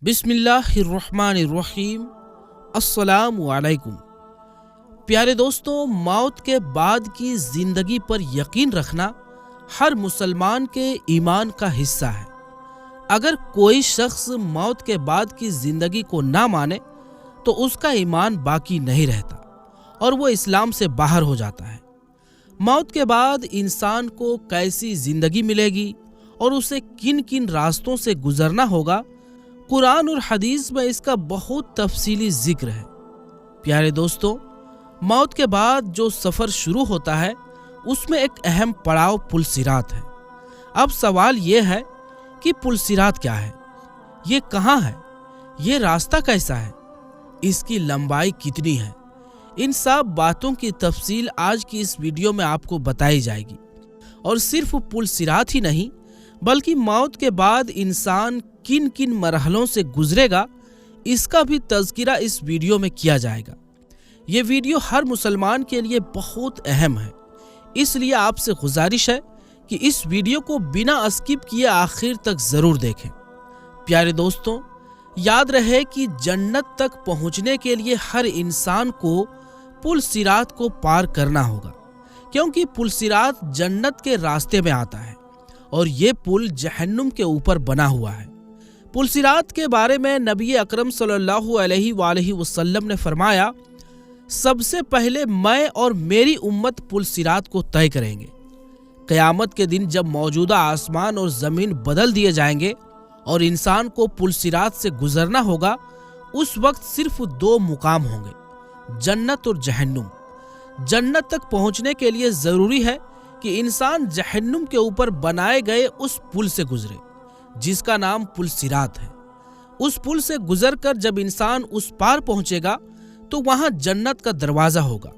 बिस्मिल्लाहिर्रहमानिर्रहीम। अस्सलामु अलैकुम। प्यारे दोस्तों, मौत के बाद की ज़िंदगी पर यकीन रखना हर मुसलमान के ईमान का हिस्सा है। अगर कोई शख्स मौत के बाद की ज़िंदगी को ना माने तो उसका ईमान बाकी नहीं रहता और वो इस्लाम से बाहर हो जाता है। मौत के बाद इंसान को कैसी ज़िंदगी मिलेगी और उसे किन किन रास्तों से गुजरना होगा, कुरान और हदीस में इसका बहुत तफसीली जिक्र है। प्यारे दोस्तों, मौत के बाद जो सफ़र शुरू होता है उसमें एक अहम पड़ाव पुल सिरात है। अब सवाल ये है कि पुल सिरात क्या है, ये कहाँ है, ये रास्ता कैसा है, इसकी लंबाई कितनी है। इन सब बातों की तफसील आज की इस वीडियो में आपको बताई जाएगी। और सिर्फ पुल सिरात ही नहीं बल्कि मौत के बाद इंसान किन किन मरहलों से गुजरेगा इसका भी तज़किरा इस वीडियो में किया जाएगा। ये वीडियो हर मुसलमान के लिए बहुत अहम है, इसलिए आपसे गुजारिश है कि इस वीडियो को बिना स्किप किए आखिर तक ज़रूर देखें। प्यारे दोस्तों, याद रहे कि जन्नत तक पहुंचने के लिए हर इंसान को पुल सिरात को पार करना होगा, क्योंकि पुल सिरात जन्नत के रास्ते में आता है और ये पुल जहन्नुम के ऊपर बना हुआ है। पुल सिरात के बारे में नबी अकरम सल्लल्लाहु अलैहि वसल्लम ने फरमाया, सबसे पहले मैं और मेरी उम्मत पुल सिरात को तय करेंगे। क़यामत के दिन जब मौजूदा आसमान और ज़मीन बदल दिए जाएंगे और इंसान को पुल सिरात से गुजरना होगा, उस वक्त सिर्फ दो मुकाम होंगे, जन्नत और जहन्नुम। जन्नत तक पहुंचने के लिए ज़रूरी है कि इंसान जहन्नुम के ऊपर बनाए गए उस पुल से गुजरे जिसका नाम पुल सिरात है। उस पुल से गुजरकर जब इंसान उस पार पहुंचेगा तो वहां जन्नत का दरवाज़ा होगा,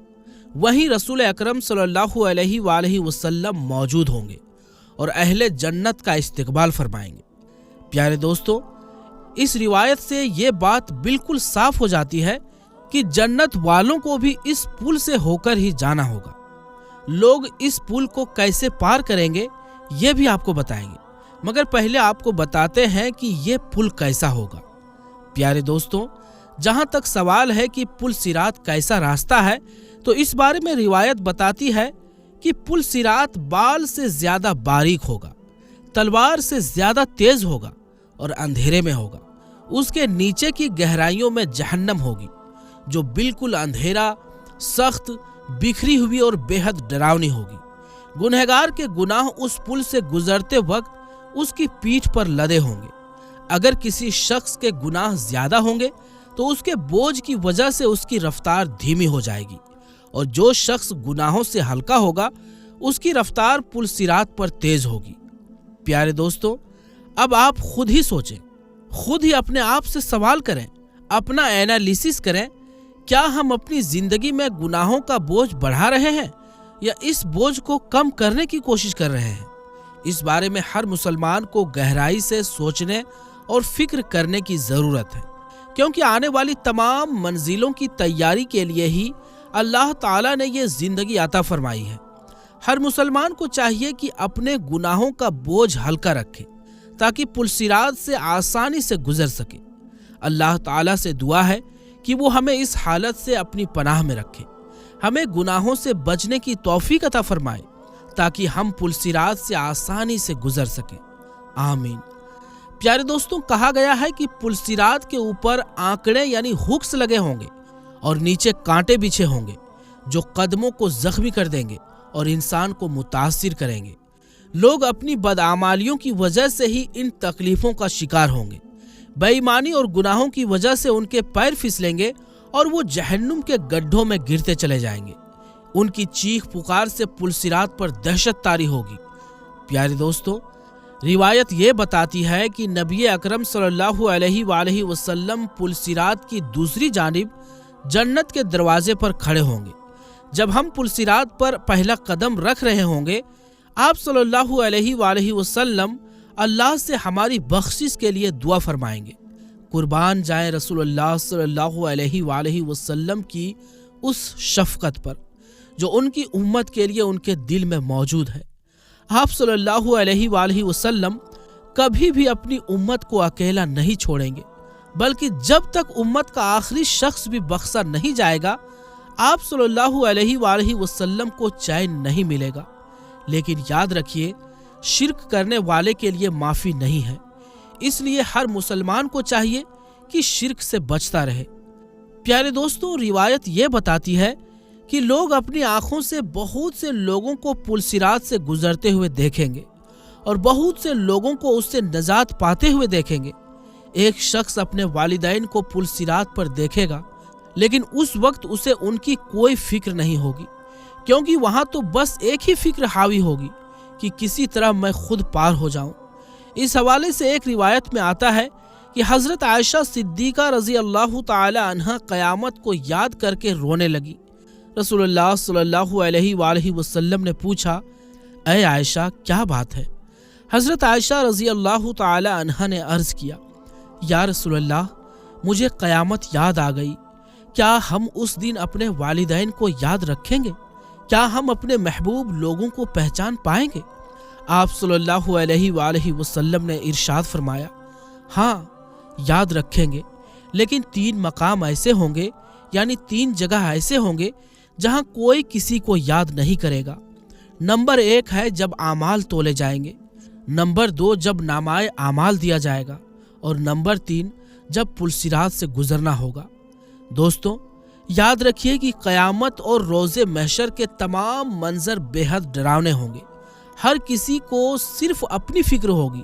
वहीं रसूल अकरम सल्लल्लाहु अलैहि वसल्लम मौजूद होंगे और अहले जन्नत का इस्तकबाल फरमाएंगे। प्यारे दोस्तों, इस रिवायत से ये बात बिल्कुल साफ हो जाती है कि जन्नत वालों को भी इस पुल से होकर ही जाना होगा। लोग इस पुल को कैसे पार करेंगे ये भी आपको बताएंगे, मगर पहले आपको बताते हैं कि ये पुल कैसा होगा। प्यारे दोस्तों, जहां तक सवाल है कि पुल सिरात कैसा रास्ता है, तो इस बारे में रिवायत बताती है कि पुल सिरात बाल से ज्यादा बारीक होगा, तलवार से ज्यादा तेज होगा और अंधेरे में होगा। उसके नीचे की गहराइयों में जहन्नम होगी जो बिल्कुल अंधेरा, सख्त, बिखरी हुई और बेहद डरावनी होगी। गुनहगार के गुनाह उस पुल से गुजरते वक्त उसकी पीठ पर लदे होंगे। अगर किसी शख्स के गुनाह ज्यादा होंगे तो उसके बोझ की वजह से उसकी रफ्तार धीमी हो जाएगी, और जो शख्स गुनाहों से हल्का होगा उसकी रफ्तार पुल सिरात पर तेज होगी। प्यारे दोस्तों, अब आप खुद ही सोचें, खुद ही अपने आप से सवाल करें, अपना एनालिसिस करें, क्या हम अपनी जिंदगी में गुनाहों का बोझ बढ़ा रहे हैं या इस बोझ को कम करने की कोशिश कर रहे हैं। इस बारे में हर मुसलमान को गहराई से सोचने और फिक्र करने की ज़रूरत है, क्योंकि आने वाली तमाम मंजिलों की तैयारी के लिए ही अल्लाह ताला ने ये ज़िंदगी अता फरमाई है। हर मुसलमान को चाहिए कि अपने गुनाहों का बोझ हल्का रखे ताकि पुल सिरात से आसानी से गुजर सके। अल्लाह ताला से दुआ है कि वो हमें इस हालत से अपनी पनाह में रखे, हमें गुनाहों से बचने की तौफीक अता फरमाए ताकि हम पुल सिरात से आसानी से गुजर सकें। आमीन। प्यारे दोस्तों, कहा गया है कि पुल सिरात के ऊपर आंकड़े यानी हुक्स लगे होंगे और नीचे कांटे बिछे होंगे जो कदमों को जख्मी कर देंगे और इंसान को मुतासिर करेंगे। लोग अपनी बदआमालियों की वजह से ही इन तकलीफों का शिकार होंगे। बेईमानी और गुनाहों की वजह से उनके पैर फिसलेंगे और वो जहन्नुम के गड्ढों में गिरते चले जाएंगे। उनकी चीख पुकार से पुल सिरात पर दहशत तारी होगी। प्यारे दोस्तों, रिवायत ये बताती है कि नबी अकरम सल्लल्लाहु अलैहि वसल्लम पुल सिरात की दूसरी जानिब जन्नत के दरवाजे पर खड़े होंगे। जब हम पुल सिरात पर पहला कदम रख रहे होंगे, आप सल्लल्लाहु अलैहि वसल्लम अल्लाह से हमारी बख्शिश के लिए दुआ फरमाएंगे। कुर्बान जाए रसूलुल्लाह सल्लल्लाहु अलैहि वसल्लम की उस शफकत पर जो उनकी उम्मत के लिए उनके दिल में मौजूद है। आप सल्लल्लाहु अलैहि वसल्लम कभी भी अपनी उम्मत को अकेला नहीं छोड़ेंगे بلکہ جب تک امت کا آخری شخص بھی بخشا نہیں جائے گا آپ صلی اللہ علیہ وآلہ وسلم کو چین نہیں ملے گا۔ لیکن یاد رکھیے، شرک کرنے والے کے لیے معافی نہیں ہے، اس لیے ہر مسلمان کو چاہیے کہ شرک سے بچتا رہے۔ پیارے دوستوں، روایت یہ بتاتی ہے کہ لوگ اپنی آنکھوں سے بہت سے لوگوں کو پل صراط سے گزرتے ہوئے دیکھیں گے اور بہت سے لوگوں کو اس سے نجات پاتے ہوئے دیکھیں گے۔ ایک شخص اپنے والدین کو پل صراط پر دیکھے گا، لیکن اس وقت اسے ان کی کوئی فکر نہیں ہوگی، کیونکہ وہاں تو بس ایک ہی فکر حاوی ہوگی کہ کسی طرح میں خود پار ہو جاؤں۔ اس حوالے سے ایک روایت میں آتا ہے کہ حضرت عائشہ صدیقہ رضی اللہ تعالی عنہا قیامت کو یاد کر کے رونے لگی۔ رسول اللہ صلی اللہ علیہ وآلہ وسلم نے پوچھا، اے عائشہ کیا بات ہے؟ حضرت عائشہ رضی اللہ تعالی عنہا نے عرض کیا، یا رسول اللہ، مجھے قیامت یاد آ گئی، کیا ہم اس دن اپنے والدین کو یاد رکھیں گے؟ کیا ہم اپنے محبوب لوگوں کو پہچان پائیں گے؟ آپ صلی اللہ علیہ وآلہ وسلم نے ارشاد فرمایا، ہاں یاد رکھیں گے، لیکن 3 مقام ایسے ہوں گے، یعنی 3 جگہ ایسے ہوں گے جہاں کوئی کسی کو یاد نہیں کرے گا۔ نمبر 1 ہے جب اعمال تولے جائیں گے، نمبر 2 جب نامۂ اعمال دیا جائے گا، اور نمبر 3 جب پل صراط سے گزرنا ہوگا۔ دوستوں، یاد رکھیے کہ قیامت اور روز محشر کے تمام منظر بے حد ڈراونے ہوں گے۔ ہر کسی کو صرف اپنی فکر ہوگی،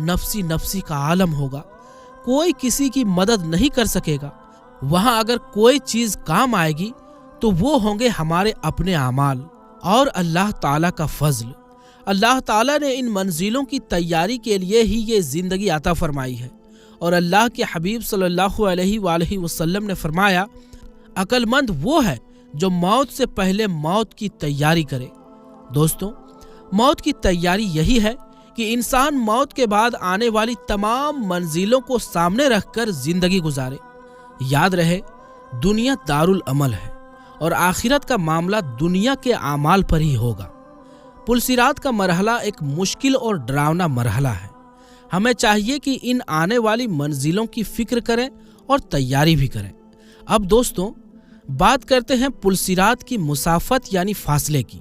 نفسی نفسی کا عالم ہوگا، کوئی کسی کی مدد نہیں کر سکے گا۔ وہاں اگر کوئی چیز کام آئے گی تو وہ ہوں گے ہمارے اپنے اعمال اور اللہ تعالیٰ کا فضل۔ اللہ تعالیٰ نے ان منزلوں کی تیاری کے لیے ہی یہ زندگی عطا فرمائی ہے، اور اللہ کے حبیب صلی اللہ علیہ وآلہ وسلم نے فرمایا، عقل مند وہ ہے جو موت سے پہلے موت کی تیاری کرے۔ دوستوں، موت کی تیاری یہی ہے کہ انسان موت کے بعد آنے والی تمام منزلوں کو سامنے رکھ کر زندگی گزارے۔ یاد رہے، دنیا دارالعمل ہے اور آخرت کا معاملہ دنیا کے اعمال پر ہی ہوگا۔ پل صراط کا مرحلہ ایک مشکل اور ڈراونا مرحلہ ہے۔ ہمیں چاہیے کہ ان آنے والی منزلوں کی فکر کریں اور تیاری بھی کریں۔ اب دوستوں، بات کرتے ہیں پل صراط کی مسافت یعنی فاصلے کی۔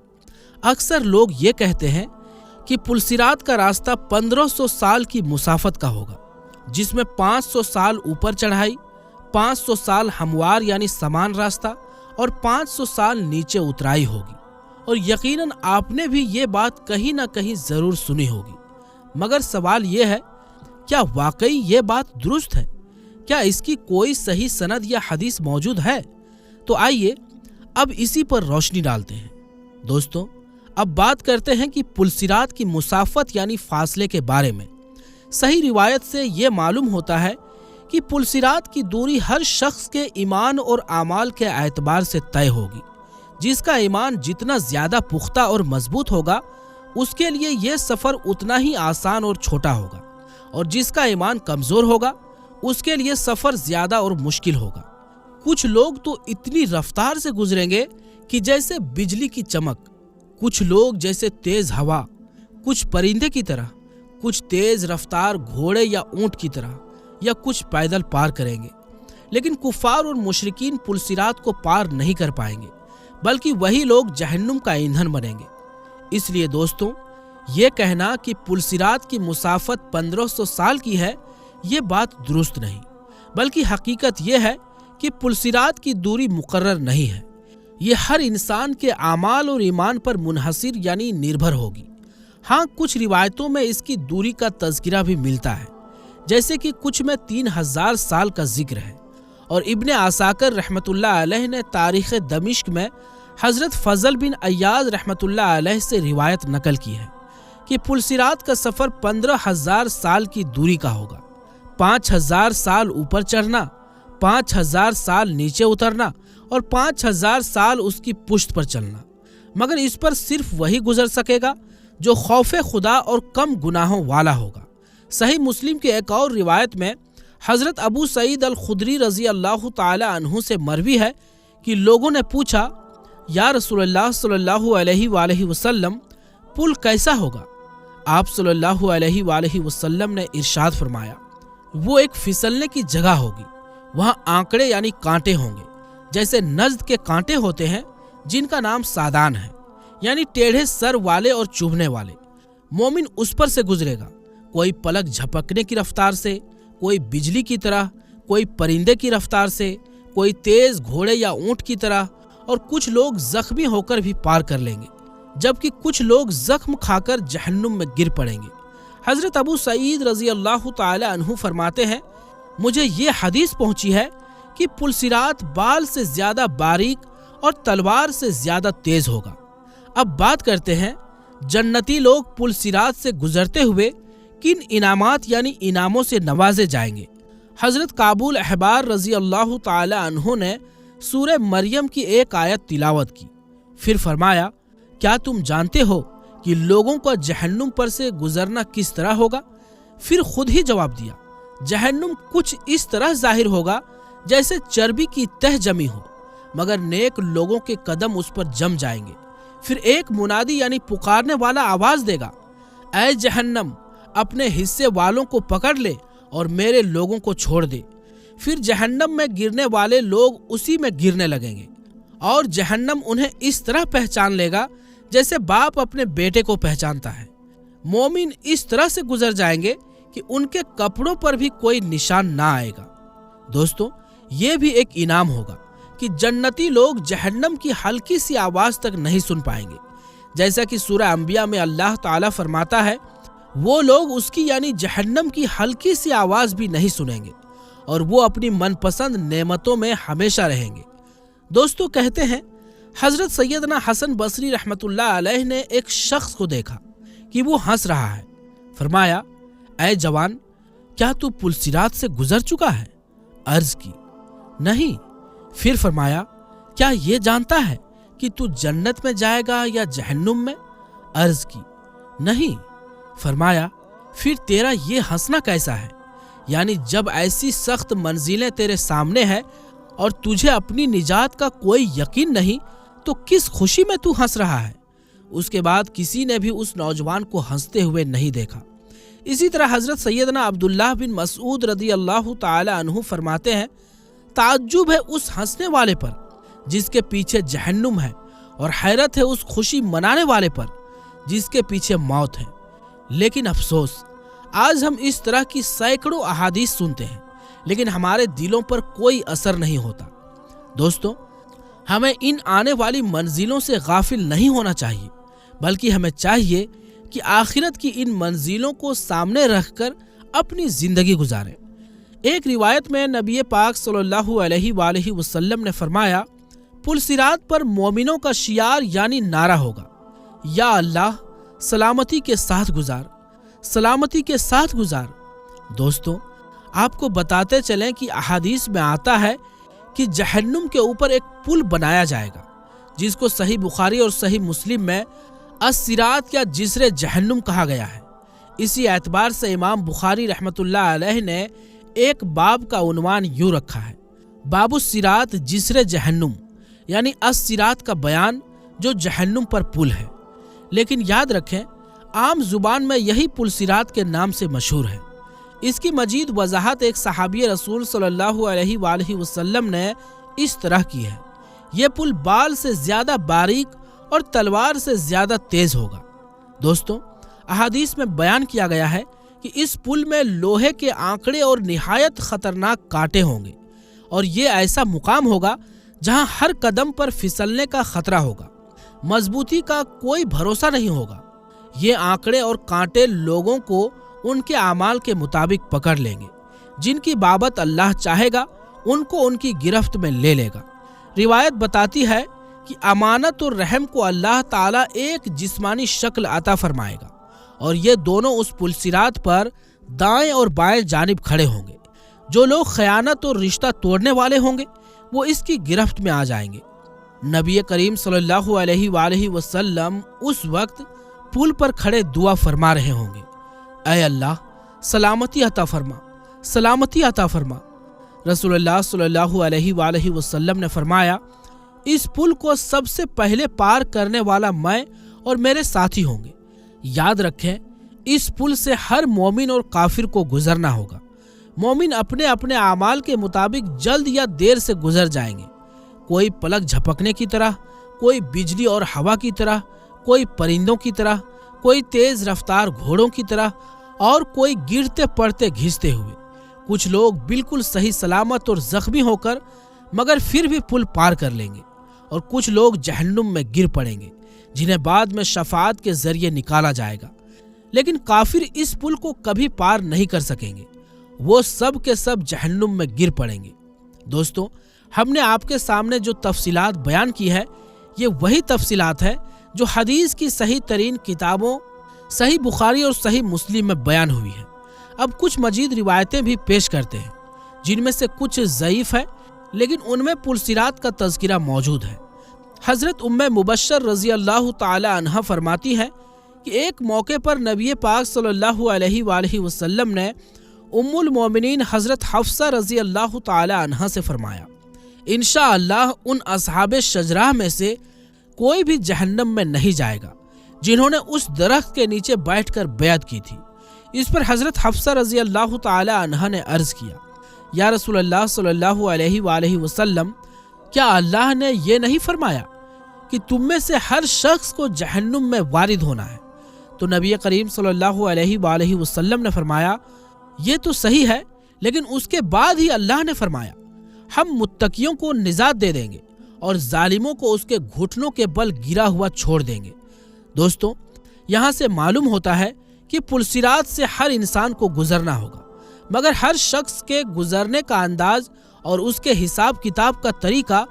اکثر لوگ یہ کہتے ہیں کہ پل صراط کا راستہ 1500 سال کی مسافت کا ہوگا، جس میں 500 سال اوپر چڑھائی، 500 سال ہموار یعنی سمان راستہ، اور 500 سال نیچے اترائی ہوگی۔ اور یقیناً آپ نے بھی یہ بات کہیں نہ کہیں ضرور سنی ہوگی، مگر سوال یہ ہے، کیا واقعی یہ بات درست ہے؟ کیا اس کی کوئی صحیح سند یا حدیث موجود ہے؟ تو آئیے اب اسی پر روشنی ڈالتے ہیں۔ دوستوں، اب بات کرتے ہیں کہ پل صراط کی مسافت یعنی فاصلے کے بارے میں۔ صحیح روایت سے یہ معلوم ہوتا ہے کہ پل صراط کی دوری ہر شخص کے ایمان اور اعمال کے اعتبار سے طے ہوگی۔ جس کا ایمان جتنا زیادہ پختہ اور مضبوط ہوگا، اس کے لیے یہ سفر اتنا ہی آسان اور چھوٹا ہوگا، اور جس کا ایمان کمزور ہوگا، اس کے لیے سفر زیادہ اور مشکل ہوگا۔ کچھ لوگ تو اتنی رفتار سے گزریں گے کہ جیسے بجلی کی چمک، کچھ لوگ جیسے تیز ہوا، کچھ پرندے کی طرح، کچھ تیز رفتار گھوڑے یا اونٹ کی طرح، یا کچھ پیدل پار کریں گے۔ لیکن کفار اور مشرکین پل صراط کو پار نہیں کر پائیں گے، بلکہ وہی لوگ جہنم کا ایندھن بنیں گے۔ اس لیے دوستوں، یہ کہنا کہ پل صراط کی مسافت 1500 سال کی ہے، یہ بات درست نہیں، بلکہ حقیقت یہ ہے کہ پل صراط کی دوری مقرر نہیں ہے۔ یہ ہر انسان کے اعمال اور ایمان پر منحصر یعنی نربھر ہوگی۔ ہاں، کچھ روایتوں میں اس کی دوری کا تذکرہ بھی ملتا ہے، جیسے کہ کچھ میں 3000 سال کا ذکر ہے، اور ابن عساکر رحمۃ اللہ علیہ نے تاریخ دمشق میں حضرت فضل بن عیاض رحمۃ اللہ علیہ سے روایت نقل کی ہے کہ پل صراط کا سفر 15000 سال کی دوری کا ہوگا۔ 5000 سال اوپر چڑھنا، 5000 سال نیچے اترنا، اور 5000 سال اس کی پشت پر چلنا، مگر اس پر صرف وہی گزر سکے گا جو خوف خدا اور کم گناہوں والا ہوگا۔ صحیح مسلم کی ایک اور روایت میں حضرت ابو سعید الخدری رضی اللہ تعالی عنہ سے مروی ہے کہ لوگوں نے پوچھا، یا رسول اللہ صلی اللہ علیہ وآلہ وسلم، پل کیسا ہوگا؟ آپ صلی اللہ علیہ وآلہ وسلم نے ارشاد فرمایا، وہ ایک फिसलने की जगह होगी। वहाँ आंकड़े यानी कांटे होंगे, जैसे नज्द के कांटे होते हैं, जिनका नाम सादान है, यानी टेढ़े सर वाले और चुभने वाले। मोमिन उस पर से गुजरेगा, कोई पलक झपकने की रफ्तार से, कोई बिजली की तरह, कोई परिंदे की रफ्तार से, कोई तेज घोड़े या ऊंट की तरह, और कुछ लोग जख्मी होकर भी पार कर लेंगे, जबकि कुछ लोग जख्म खाकर जहन्नुम में गिर पड़ेंगे। हजरत अबू सईद रजी अल्लाह ताला अन्हु फरमाते हैं, मुझे ये हदीस पहुंची है कि पुलसिरात बाल से ज्यादा बारीक और तलवार से ज्यादा तेज होगा। अब बात करते हैं जन्नती लोग पुलसिरात से गुजरते हुए किन इनामात यानी इनामों से नवाजे जाएंगे। हजरत काबुल अहबार रजी अल्लाह ताला अन्हु ने सूरह मरियम की एक आयत तिलावत की, फिर फरमाया, क्या तुम जानते हो कि लोगों का जहन्नुम पर से गुजरना किस तरह होगा? फिर खुद ही जवाब दिया, जहन्नुम कुछ इस तरह जाहिर होगा जैसे चर्बी की तह जमी हो, मगर नेक लोगों के कदम उस पर जम जाएंगे। फिर एक मुनादी यानी पुकारने वाला आवाज देगा, ऐ जहन्नम, अपने हिस्से वालों को पकड़ ले और मेरे लोगों को छोड़ दे। फिर जहन्नम में गिरने वाले लोग उसी में गिरने लगेंगे और जहन्नम उन्हें इस तरह पहचान लेगा जैसे बाप अपने बेटे को पहचानता है। मोमिन इस तरह से गुजर जाएंगे कि उनके कपड़ों पर भी कोई निशान ना आएगा। दोस्तों, ये भी एक इनाम होगा कि जन्नती लोग जहन्नम की हल्की सी आवाज तक नहीं सुन पाएंगे, जैसा कि सूरह अंबिया में अल्लाह ताला फरमाता है, वो लोग उसकी यानी जहन्नम की हल्की सी आवाज भी नहीं सुनेंगे और वो अपनी मनपसंद नेमतों में हमेशा रहेंगे। दोस्तों, कहते हैं हजरत सैयदना हसन बसरी रहमतुल्लाह अलैह ने एक शख्स को देखा कि वो हंस रहा है। फरमाया, ऐ जवान, क्या तू पुलसिरात से गुजर चुका है? अर्ज की, नहीं। फिर फरमाया, क्या ये जानता है कि तू जन्नत में जाएगा या जहन्नुम में? अर्ज की, नहीं। फरमाया, फिर तेरा ये हंसना कैसा है? यानी जब ऐसी सख्त मंजिलें तेरे सामने है और तुझे अपनी निजात का कोई यकीन नहीं, तो किस खुशी में तू हंस रहा है? उसके बाद किसी ने भी उस नौजवान को हंसते हुए नहीं देखा। इसी तरह हजरत सैयदना अब्दुल्लाह बिन मसऊद रदी अल्लाह ताला अन्हु फरमाते हैं, ताज्जुब है उस हंसने वाले पर जिसके पीछे जहन्नुम है, और हैरत है उस खुशी मनाने वाले पर जिसके पीछे मौत है। लेकिन अफसोस, आज हम इस तरह की सैकड़ों अहादीस सुनते हैं, लेकिन हमारे दिलों पर कोई असर नहीं होता। दोस्तों, हमें इन आने वाली मंजिलों से गाफिल नहीं होना चाहिए, बल्कि हमें चाहिए कि आखिरत की इन मंजिलों को सामने रखकर अपनी जिंदगी गुजारें। एक रिवायत में नबी पाक सल्लल्लाहु अलैहि वसल्लम ने फरमाया, पुलसिरात पर मोमिनों का शियार यानी नारा होगा, या अल्लाह, सलामती के साथ गुजार, सलामती के साथ गुजार। दोस्तों, आपको बताते चलें कि अहादीस में आता है कि जहन्नुम के ऊपर एक पुल बनाया जाएगा, जिसको सही बुखारी और सही मुस्लिम में अस्सिरात या जिस्र जहन्नुम कहा गया है। इसी एतबार से इमाम बुखारी रहमतुल्लाह अलैह ने एक बाब का उन्वान यूं रखा है, बाबुस्सिरात जिस्र जहन्नुम, यानी अस्सिरात का बयान जो जहन्नुम पर पुल है। लेकिन याद रखें, आम जुबान में यही पुल सिरात के नाम से मशहूर है। इसकी मजीद वजाहत एक सहाबी रसूल सल्लल्लाहु अलैहि वसल्लम ने इस तरह की है, ये पुल बाल से ज्यादा बारीक और तलवार से ज्यादा तेज होगा। दोस्तों, अहादीस में बयान किया गया है कि इस पुल में लोहे के आंकड़े और निहायत खतरनाक कांटे होंगे, और ये ऐसा मुकाम होगा जहां हर कदम पर फिसलने का खतरा होगा, मजबूती का कोई भरोसा नहीं होगा। ये आंकड़े और कांटे लोगों को उनके आमाल के मुताबिक पकड़ लेंगे, जिनकी बाबत अल्लाह चाहेगा उनको उनकी गिरफ्त में ले लेगा। रिवायत बताती है कि अमानत और रहम को अल्लाह ताला एक जिस्मानी शक्ल अता फरमाएगा, और ये दोनों उस पुलसिरात पर दाएं और बाएं जानिब खड़े होंगे। जो लोग खयानत और रिश्ता तोड़ने वाले होंगे वो इसकी गिरफ्त में आ जाएंगे। नबी करीम सल्लल्लाहु अलैहि वसल्लम उस वक्त पुल पर खड़े दुआ फरमा रहे होंगे, ऐ अल्लाह, सलामती अता फरमा, सलामती अता फरमा। रसूलुल्लाह सल्लल्लाहु अलैहि वसल्लम ने फरमाया, इस पुल को सबसे पहले पार करने वाला मैं और मेरे साथी होंगे। याद रखें, इस पुल से हर मोमिन और काफिर को गुजरना होगा। मोमिन अपने अपने आमाल के मुताबिक जल्द या देर से गुजर जाएंगे, कोई पलक झपकने की तरह, कोई बिजली और हवा की तरह, कोई परिंदों की तरह, कोई तेज रफ्तार घोड़ों की तरह और कोई गिरते पड़ते घिसते हुए। कुछ लोग बिल्कुल सही सलामत और जख्मी होकर मगर फिर भी पुल पार कर लेंगे, और कुछ लोग जहन्नुम में गिर पड़ेंगे जिन्हें बाद में शफाअत के जरिए निकाला जाएगा। लेकिन काफिर इस पुल को कभी पार नहीं कर सकेंगे, वो सब के सब जहन्नुम में गिर पड़ेंगे। दोस्तों, हमने आपके सामने जो तफसीलात बयान की है, ये वही तफसीलात है जो हदीस की सही तरीन किताबों सही बुखारी और सही मुस्लिम में बयान हुई है। अब कुछ मजीद रिवायतें भी पेश करते हैं, जिनमें से कुछ ज़ईफ है, लेकिन उनमें पुलसिरात का तज़किरा मौजूद है। हज़रत उम्मे मुबश्शर रज़ी अल्लाह ताला अन्हा फरमाती है कि एक मौके पर नबी पाक सल्लल्लाहु अलैहि वसल्लम ने उम्मुल मोमिनीन हज़रत हफ्सा रज़ी अल्लाह ताला अन्हा से फरमाया, इंशाअल्लाह उन असहाबे शजरा में से कोई भी जहन्नम में नहीं जाएगा जिन्होंने उस दरख्त के नीचे बैठकर बैत की थी। इस पर हज़रत हफ्सा रज़ी अल्लाह ताला अन्हा ने अर्ज़ किया, या रसूलल्लाह सल्लल्लाहु अलैहि वसल्लम, क्या अल्लाह ने ये नहीं फरमाया कि तुम में से हर शख्स को जहन्नुम में वारिद होना है? तो नबी करीम सल्लल्लाहु अलैहि वसल्लम ने फरमाया, ये तो सही है, लेकिन उसके बाद ही अल्लाह ने फरमाया, हम मुत्तकियों को निजात दे देंगे और जालिमों को उसके घुटनों के बल गिरा हुआ छोड़ देंगे। दोस्तों, यहाँ से मालूम होता है कि पुलसिरात से हर इंसान को गुजरना होगा, मगर हर शख्स के गुजरने का अंदाज और उसके हिसाब किताब का तरीका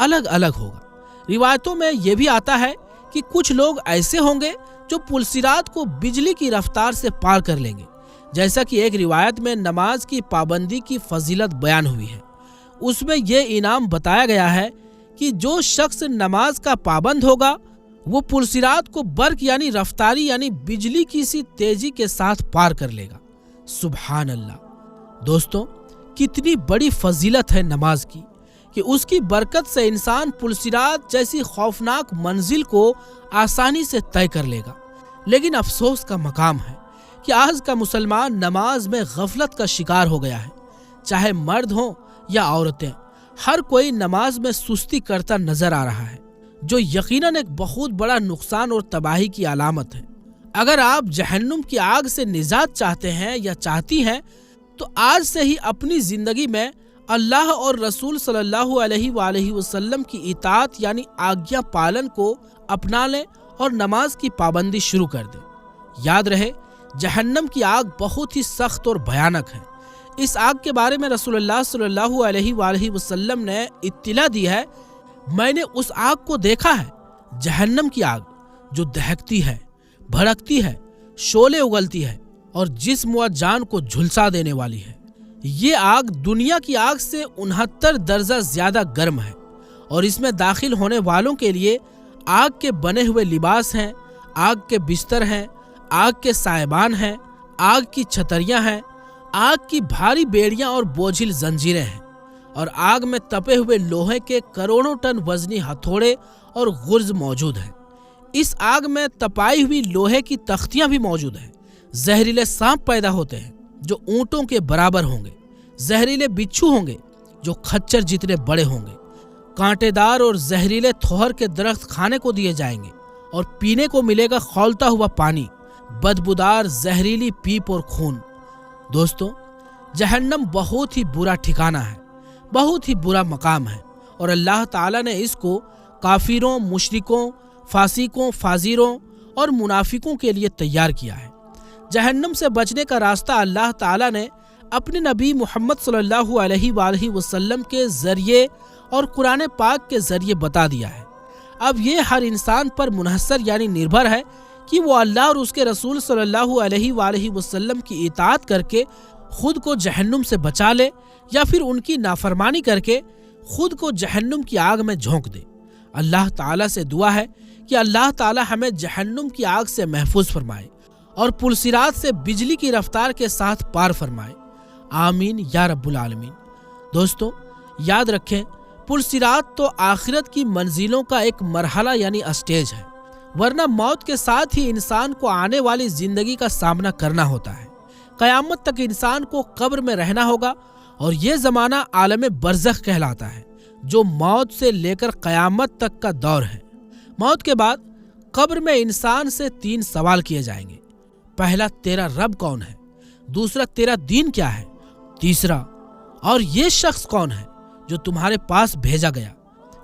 अलग अलग होगा। रिवायतों में यह भी आता है कि कुछ लोग ऐसे होंगे जो पुलसिरात को बिजली की रफ्तार से पार कर लेंगे, जैसा कि एक रिवायत में नमाज की पाबंदी की फजीलत बयान हुई है। उसमें यह इनाम बताया गया है कि जो शख्स नमाज का पाबंद होगा वो पुलसिरात को बर्क यानी रफ्तारी यानी बिजली की सी तेजी के साथ पार कर लेगा। सुभान अल्लाह। दोस्तों, कितनी बड़ी फजीलत है नमाज की कि उसकी बरकत से इंसान पुलसिरात जैसी खौफनाक मंजिल को आसानी से तय कर लेगा। लेकिन अफसोस का मकाम है कि आज का मुसलमान नमाज में गफलत का शिकार हो गया है। चाहे मर्द हो या औरतें, हर कोई नमाज में सुस्ती करता नजर आ रहा है, जो यकीनन एक बहुत बड़ा नुकसान और तबाही की अलामत है। अगर आप जहन्नुम की आग से निजात चाहते हैं या चाहती हैं, तो आज से ही अपनी जिंदगी में अल्लाह और रसूल सल्लल्लाहु अलैहि वसल्लम की इताअत यानी आज्ञा पालन को अपना लें और नमाज की पाबंदी शुरू कर दें। याद रहे, जहन्नम की आग बहुत ही सख्त और भयानक है। इस आग के बारे में रसूलुल्लाह सल्लल्लाहु अलैहि वसल्लम ने इत्तिला दी है, मैंने उस आग को देखा है, जहन्नम की आग, जो दहकती है, भड़कती है, शोले उगलती है और जिस्म व जान को झुलसा देने वाली है। ये आग दुनिया की आग से 69 दर्जा ज्यादा गर्म है और इसमें दाखिल होने वालों के लिए आग के बने हुए लिबास हैं, आग के बिस्तर हैं, आग के सायबान हैं, आग की छतरियां हैं, आग की भारी बेड़ियां और बोझिल जंजीरें हैं और आग में तपे हुए लोहे के करोड़ों टन वजनी हथौड़े और गुर्ज मौजूद हैं। इस आग में तपाई हुई लोहे की तख्तियां भी मौजूद हैं। जहरीले सांप पैदा होते हैं जो ऊंटों के बराबर होंगे। जहरीले बिच्छू होंगे जो खच्चर जितने बड़े होंगे। कांटेदार और जहरीले थोहर के दरख्त खाने को दिए जाएंगे और पीने को मिलेगा खौलता हुआ पानी, बदबूदार जहरीली पीप और खून। दोस्तों, जहन्नम बहुत ही बुरा ठिकाना है, बहुत ही बुरा मकाम है और अल्लाह ताला ने इसको काफिरों, मुशरिकों, फासिकों, फाजिरों और मुनाफिकों के लिए तैयार किया है। जहन्नम से बचने का रास्ता अल्लाह ताला ने अपने नबी मोहम्मद सल्लल्लाहु अलैहि वसल्लम के जरिए और कुरान पाक के जरिए बता दिया है। अब ये हर इंसान पर मुनहसर यानी निर्भर है कि वो अल्लाह और उसके रसूल सल्लल्लाहु अलैहि वसल्लम की इताअत करके खुद को जहन्नुम से बचा ले या फिर उनकी नाफरमानी करके खुद को जहन्नुम की आग में झोंक दे। अल्लाह ताला से दुआ है कि अल्लाह ताला हमें जहन्नुम की आग से महफूज फरमाए और पुलसिरात से बिजली की रफ्तार के साथ पार फरमाए। आमीन या रब्बुल आलमीन। दोस्तों, याद रखें, पुलसिरात तो आखिरत की मंजिलों का एक मरहला यानी स्टेज है, वरना मौत के साथ ही इंसान को आने वाली जिंदगी का सामना करना होता है। قیامت تک انسان کو قبر میں رہنا ہوگا، اور یہ زمانہ عالم برزخ کہلاتا ہے، جو موت سے لے کر قیامت تک کا دور ہے۔ موت کے بعد قبر میں انسان سے 3 سوال کیے جائیں گے۔ پہلا، تیرا رب کون ہے؟ دوسرا، تیرا دین کیا ہے؟ تیسرا، اور یہ شخص کون ہے جو تمہارے پاس بھیجا گیا؟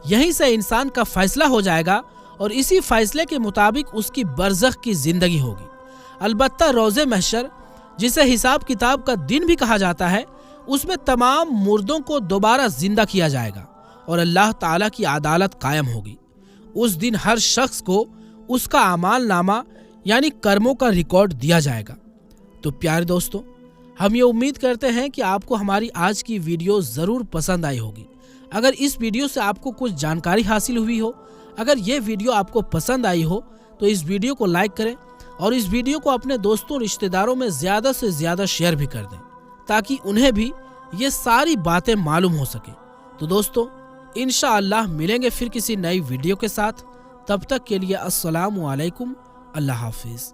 یہیں سے انسان کا فیصلہ ہو جائے گا، اور اسی فیصلے کے مطابق اس کی برزخ کی زندگی ہوگی۔ البتہ روز محشر، جسے حساب کتاب کا دن بھی کہا جاتا ہے، اس میں تمام مردوں کو دوبارہ زندہ کیا جائے گا اور اللہ تعالیٰ کی عدالت قائم ہوگی۔ اس دن ہر شخص کو اس کا اعمال نامہ یعنی کرموں کا ریکارڈ دیا جائے گا۔ تو پیارے دوستو، ہم یہ امید کرتے ہیں کہ آپ کو ہماری آج کی ویڈیو ضرور پسند آئی ہوگی۔ اگر اس ویڈیو سے آپ کو کچھ جانکاری حاصل ہوئی ہو، اگر یہ ویڈیو آپ کو پسند آئی ہو، تو اس ویڈیو کو لائک کریں اور اس ویڈیو کو اپنے دوستوں رشتہ داروں میں زیادہ سے زیادہ شیئر بھی کر دیں، تاکہ انہیں بھی یہ ساری باتیں معلوم ہو سکیں۔ تو دوستو، انشاءاللہ ملیں گے پھر کسی نئی ویڈیو کے ساتھ۔ تب تک کے لیے السلام علیکم، اللہ حافظ۔